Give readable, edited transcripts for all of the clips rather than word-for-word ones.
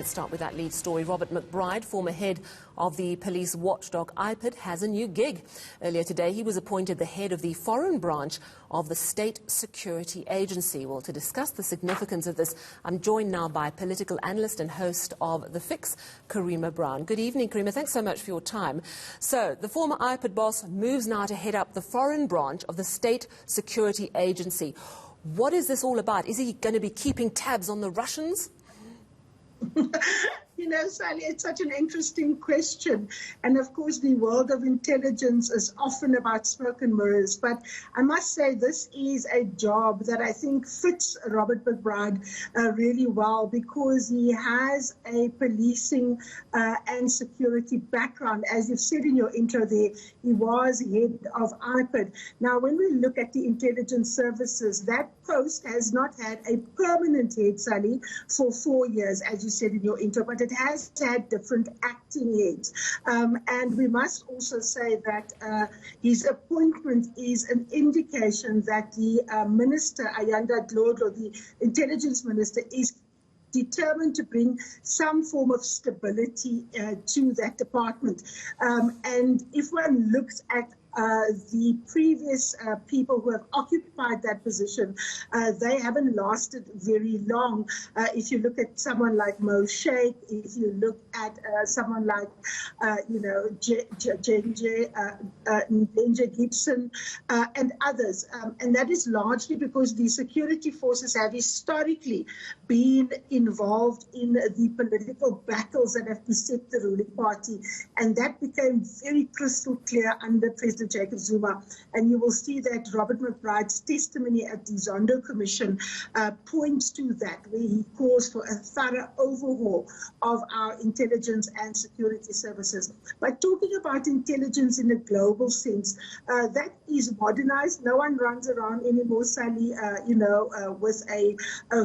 Let's start with that lead story. Robert McBride, former head of the police watchdog IPID, has a new gig. Earlier today, he was appointed the head of the foreign branch of the State Security Agency. Well, to discuss the significance of this, I'm joined now by political analyst and host of The Fix, Karima Brown. Good evening, Karima. Thanks so much for your time. So, the former IPID boss moves now to head up the foreign branch of the State Security Agency. What is this all about? Is he going to be keeping tabs on the Russians? You know, Sally, it's such an interesting question. And of course, the world of intelligence is often about smoke and mirrors. But I must say this is a job that I think fits Robert McBride really well, because he has a policing and security background. As you've said in your intro there, he was head of IPID. Now, when we look at the intelligence services, that post has not had a permanent head, Sally, for 4 years, as you said in your intro, but it has had different acting heads. And we must also say that his appointment is an indication that the minister, Ayanda Dlodlo, the intelligence minister, is determined to bring some form of stability to that department. And if one looks at the previous people who have occupied that position, they haven't lasted very long. If you look at someone like Mo Sheikh, if you look at someone like, Ndenje Gibson and others. And that is largely because the security forces have historically been involved in the political battles that have beset the ruling party. And that became very crystal clear under President Jacob Zuma, and you will see that Robert McBride's testimony at the Zondo Commission points to that, where he calls for a thorough overhaul of our intelligence and security services. But talking about intelligence in a global sense, that is modernized. No one runs around anymore, Sally, with a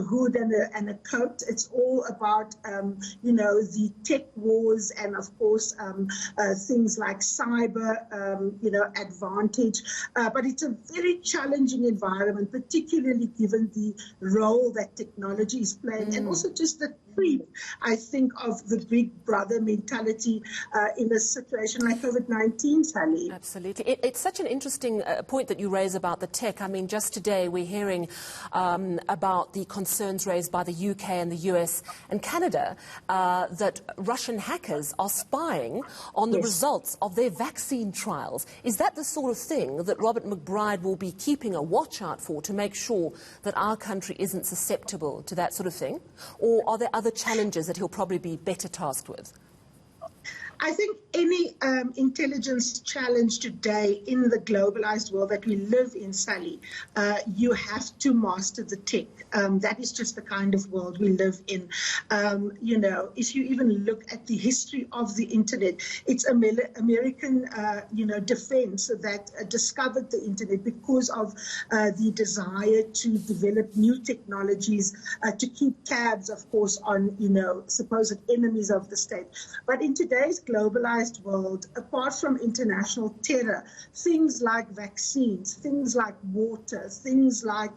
hood and a coat. It's all about, the tech wars and, of course, things like cyber, advantage. But it's a very challenging environment, particularly given the role that technology is playing, and also just the creep, I think, of the big brother mentality in a situation like COVID-19, Sally. Absolutely. It's such an interesting point that you raise about the tech. I mean, just today we're hearing about the concerns raised by the UK and the US and Canada that Russian hackers are spying on the results of their vaccine trials. Is that the sort of thing that Robert McBride will be keeping a watch out for to make sure that our country isn't susceptible to that sort of thing? Or are there other challenges that he'll probably be better tasked with? I think any intelligence challenge today in the globalized world that we live in, Sally, you have to master the tech. That is just the kind of world we live in. If you even look at the history of the internet, it's American, defense that discovered the internet because of the desire to develop new technologies, to keep tabs, of course, on, supposed enemies of the state. But in today's globalized world, apart from international terror, things like vaccines, things like water, things like,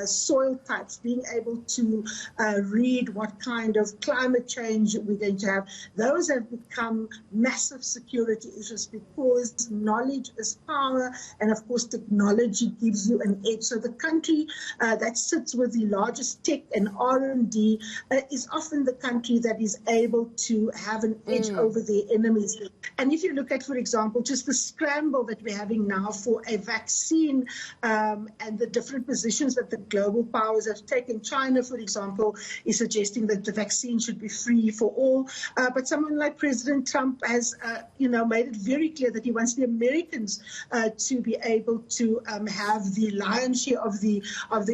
soil types, being able to read what kind of climate change we're going to have, those have become massive security issues because knowledge is power, and of course technology gives you an edge. So the country that sits with the largest tech and R&D is often the country that is able to have an edge over their enemies. And if you look at, for example, just the scramble that we're having now for a vaccine and the different positions that the global powers have taken. China, for example, is suggesting that the vaccine should be free for all. But someone like President Trump has, made it very clear that he wants the Americans to be able to have the lion's share of the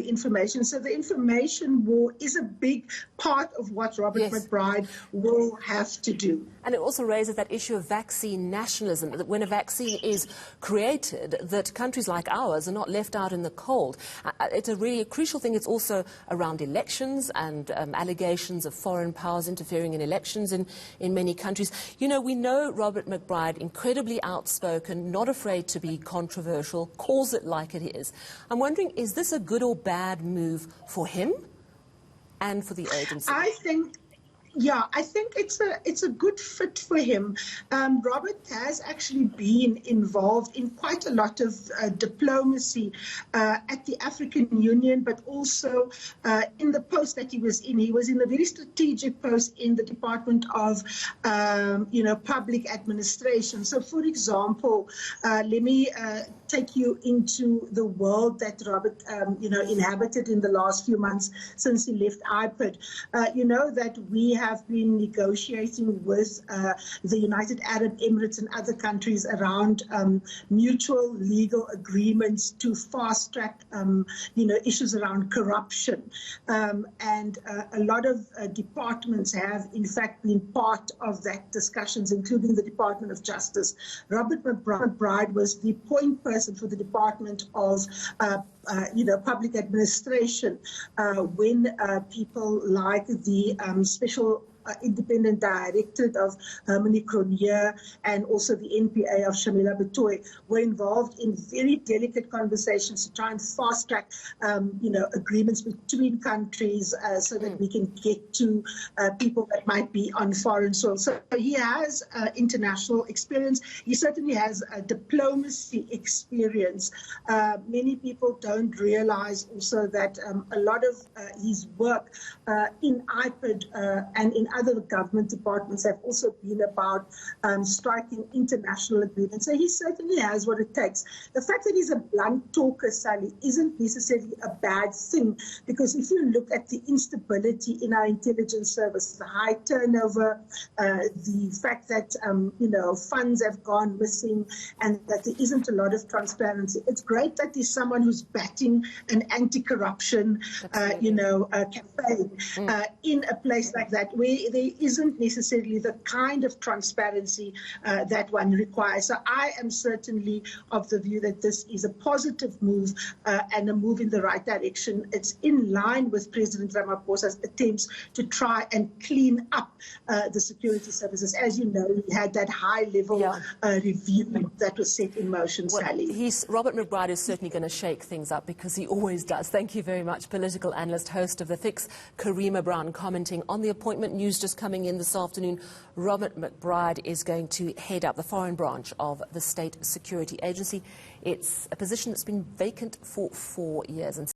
information. So the information war is a big part of what Robert McBride will have to do. And it also raises that issue of vaccine nationalism, that when a vaccine is created, that countries like ours are not left out in the cold. It's a really crucial thing. It's also around elections and allegations of foreign powers interfering in elections in many countries. We know Robert McBride, incredibly outspoken, not afraid to be controversial, calls it like it is. I'm wondering, is this a good or bad move for him and for the agency? Yeah, I think it's a good fit for him. Robert has actually been involved in quite a lot of diplomacy at the African Union, but also in the post that he was in. He was in a very strategic post in the Department of, Public Administration. So, for example, let me take you into the world that Robert, inhabited in the last few months since he left IPID. You know that we have been negotiating with the United Arab Emirates and other countries around mutual legal agreements to fast track, issues around corruption. And a lot of departments have, in fact, been part of that discussions, including the Department of Justice. Robert McBride was the point person for the Department of Public Administration when people like the Special Independent Directorate of Hermione Cronje and also the NPA of Shamila Batoy were involved in very delicate conversations to try and fast track, agreements between countries so that we can get to people that might be on foreign soil. So he has international experience. He certainly has diplomacy experience. Many people don't realize also that a lot of his work in IPID and in other government departments have also been about striking international agreements. So he certainly has what it takes. The fact that he's a blunt talker, Sally, isn't necessarily a bad thing, because if you look at the instability in our intelligence service, the high turnover, the fact that, funds have gone missing and that there isn't a lot of transparency, it's great that there's someone who's batting an anti-corruption, campaign in a place like that, where there isn't necessarily the kind of transparency that one requires. So I am certainly of the view that this is a positive move and a move in the right direction. It's in line with President Ramaphosa's attempts to try and clean up the security services. As you know, he had that high-level review that was set in motion, Sally. Robert McBride is certainly going to shake things up, because he always does. Thank you very much. Political analyst, host of The Fix, Karima Brown, commenting on the appointment. News just coming in this afternoon. Robert McBride is going to head up the foreign branch of the State Security Agency. It's a position that's been vacant for 4 years.